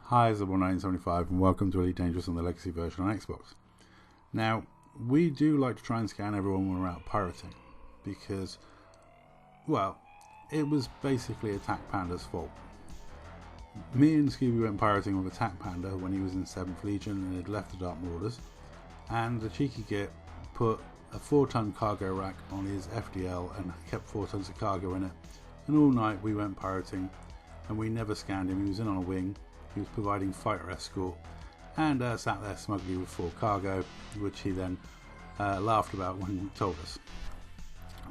Hi, it's 1975 and welcome to Elite Dangerous on the Legacy version on Xbox. Now, we do like to try and scan everyone when we're out pirating because, well, it was basically Attack Panda's fault. Me and Scooby went pirating with Attack Panda when he was in 7th Legion and had left the Dark Marauders, and the cheeky git put a 4-ton cargo rack on his FDL and kept 4 tons of cargo in it, and all night we went pirating and we never scanned him. He was in on a wing. He was providing fighter escort and sat there smugly with 4 cargo, which he then laughed about when he told us.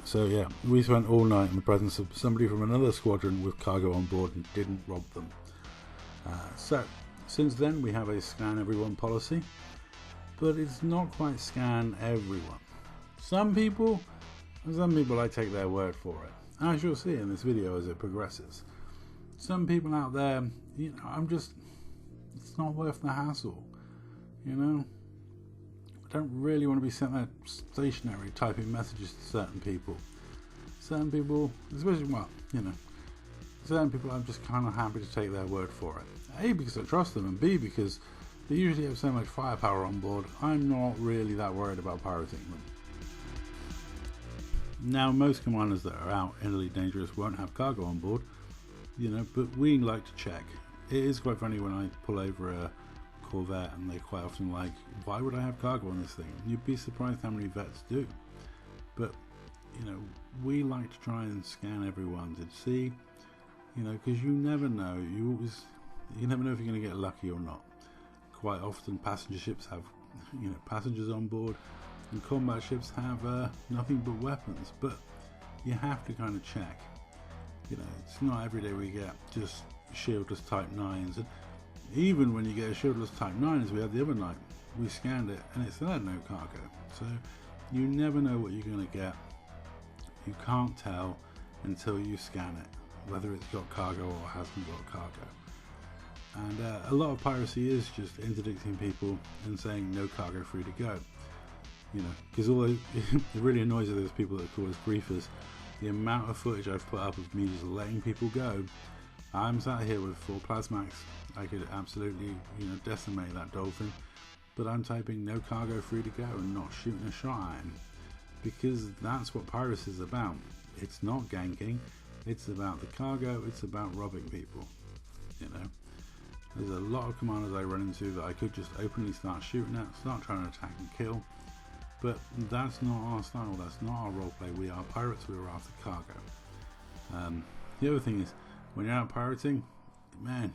So yeah, we spent all night in the presence of somebody from another squadron with cargo on board and didn't rob them. So since then we have a scan everyone policy, but it's not quite scan everyone. Some people I take their word for it, as you'll see in this video as it progresses. Some people out there, it's not worth the hassle, I don't really want to be sitting there stationary typing messages to certain people. Certain people, especially, certain people I'm just kind of happy to take their word for it. A, because I trust them, and B, because they usually have so much firepower on board, I'm not really that worried about pirating them. Now, most commanders that are out in Elite Dangerous won't have cargo on board, but we like to check. It is quite funny when I pull over a Corvette and they're quite often like, why would I have cargo on this thing? You'd be surprised how many vets do. But, we like to try and scan everyone to see, because you never know. You never know if you're going to get lucky or not. Quite often passenger ships have, passengers on board, and combat ships have nothing but weapons. But you have to kind of check. It's not every day we get just shieldless Type 9s, and even when you get a shieldless Type 9 as we had the other night, we scanned it and it still had no cargo. So you never know what you're going to get. You can't tell until you scan it whether it's got cargo or hasn't got cargo. And a lot of piracy is just interdicting people and saying no cargo, free to go. Because although it really annoys those people that call us briefers, the amount of footage I've put up of me just letting people go. I'm sat here with 4 plasmax. I could absolutely, decimate that dolphin, but I'm typing no cargo, free to go, and not shooting a shot at him, because that's what piracy is about. It's not ganking. It's about the cargo. It's about robbing people. There's a lot of commanders I run into that I could just openly start shooting at, start trying to attack and kill. But that's not our style, that's not our roleplay. We are pirates, we are after cargo. The other thing is, when you're out pirating, man,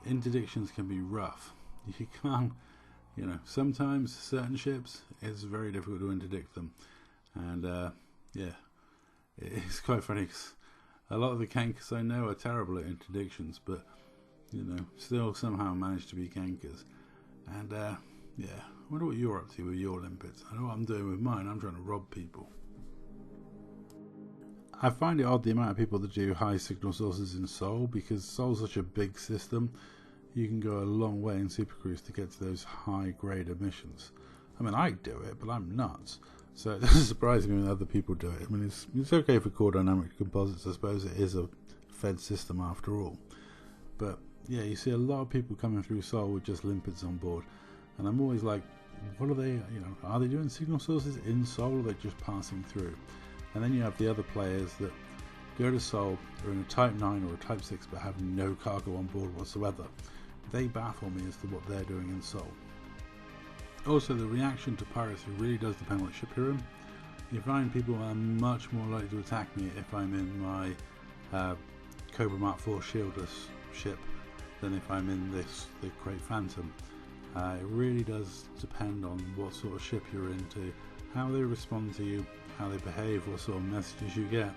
interdictions can be rough. You can't, sometimes certain ships, it's very difficult to interdict them. And it's quite funny because a lot of the gankers I know are terrible at interdictions, but, still somehow manage to be gankers. And, I wonder what you're up to with your limpets. I know what I'm doing with mine. I'm trying to rob people. I find it odd the amount of people that do high signal sources in Sol, because Sol's such a big system. You can go a long way in Super Cruise to get to those high grade emissions. I mean, I do it, but I'm nuts. So it doesn't surprise me when other people do it. I mean, it's okay for core dynamic composites. I suppose it is a fed system after all. But yeah, you see a lot of people coming through Sol with just limpets on board. And I'm always like, what are they, are they doing signal sources in Sol, or are they just passing through? And then you have the other players that go to Sol, are in a Type 9 or a Type 6 but have no cargo on board whatsoever. They baffle me as to what they're doing in Sol. Also, the reaction to piracy really does depend on what ship you're in. You find people are much more likely to attack me if I'm in my Cobra Mark IV shieldless ship than if I'm in the Great Phantom. It really does depend on what sort of ship you're into, how they respond to you, how they behave, what sort of messages you get.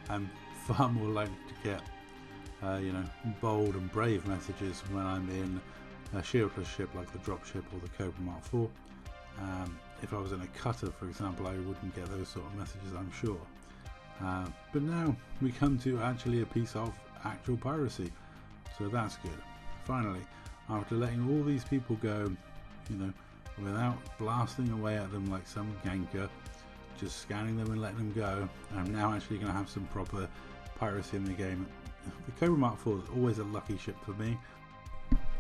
I'm far more likely to get, bold and brave messages when I'm in a shieldless ship like the dropship or the Cobra Mark IV. If I was in a cutter, for example, I wouldn't get those sort of messages, I'm sure. But now we come to actually a piece of actual piracy, so that's good. Finally, after letting all these people go, without blasting away at them like some ganker, just scanning them and letting them go, I'm now actually going to have some proper piracy in the game. The Cobra Mark IV is always a lucky ship for me.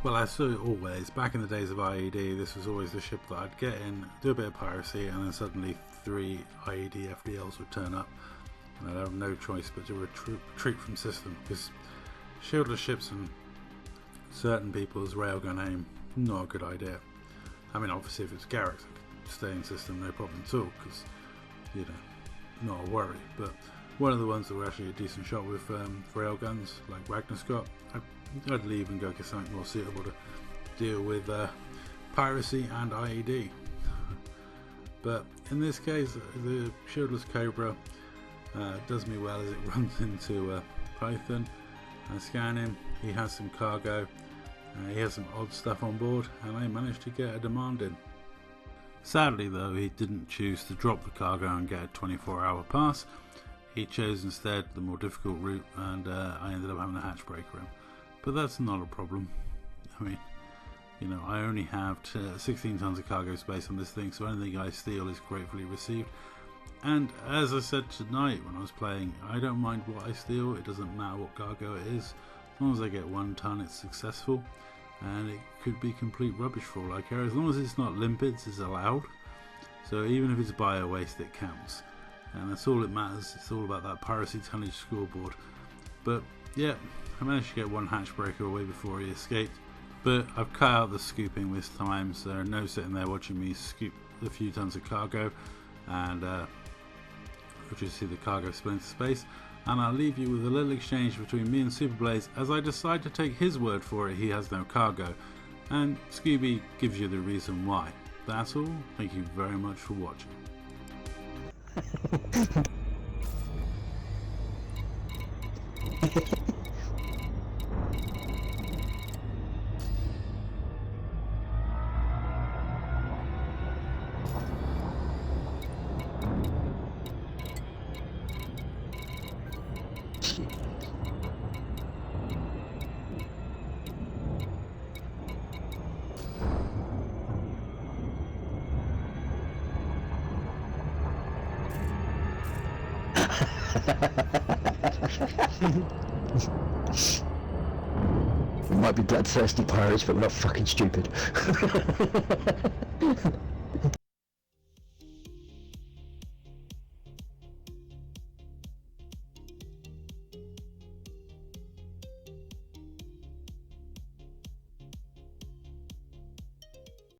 Well, as always, back in the days of IED, this was always the ship that I'd get in, do a bit of piracy, and then suddenly 3 IED FDLs would turn up, and I'd have no choice but to retreat from system, because shieldless ships and certain people's railgun aim, not a good idea. I mean, obviously if it's Garrett, I could stay in system, no problem at all, because, you know, not a worry, but one of the ones that were actually a decent shot with railguns, like Wagner Scott, I'd leave and go get something more suitable to deal with piracy and IED. But in this case, the shieldless Cobra does me well as it runs into Python. I scan him, he has some cargo, he has some odd stuff on board, and I managed to get a demand in. Sadly though, he didn't choose to drop the cargo and get a 24-hour pass. He chose instead the more difficult route, and I ended up having a hatch breaker him. But that's not a problem. I mean, you know, I only have 16 tons of cargo space on this thing, so anything I steal is gratefully received. And as I said tonight when I was playing, I don't mind what I steal, it doesn't matter what cargo it is. As long as I get 1 ton, it's successful, and it could be complete rubbish for all I care. As long as it's not limpids, it's allowed. So even if it's bio waste, it counts. And that's all that matters. It's all about that piracy tonnage scoreboard. But yeah, I managed to get 1 hatch breaker away before he escaped. But I've cut out the scooping this time, so no sitting there watching me scoop a few tons of cargo, and you'll just see the cargo spill into space. And I'll leave you with a little exchange between me and Superblaze as I decide to take his word for it. He has no cargo, and Scooby gives you the reason why. That's all. Thank you very much for watching. We might be bloodthirsty pirates, but we're not fucking stupid.